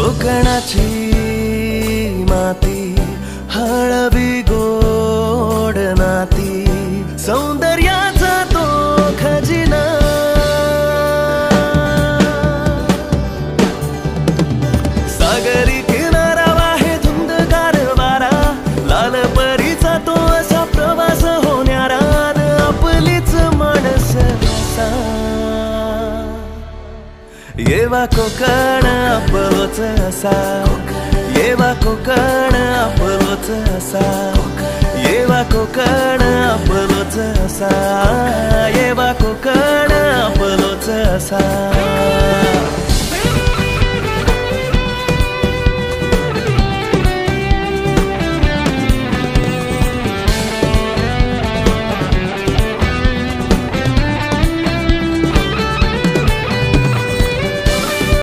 कोकणाची माती हळवी गोड नाती सौंदर्याचा तो खजिना सागरी किनारा वाहे धुंदगार वारा लाल परीचा तो असा प्रवास होणारा आपलीच माणस असा येवा कोकण आपलोच असा येवा कोकण आपलोच असा येवा कोकण आपलोच असा येवा कोकण आपलोच असा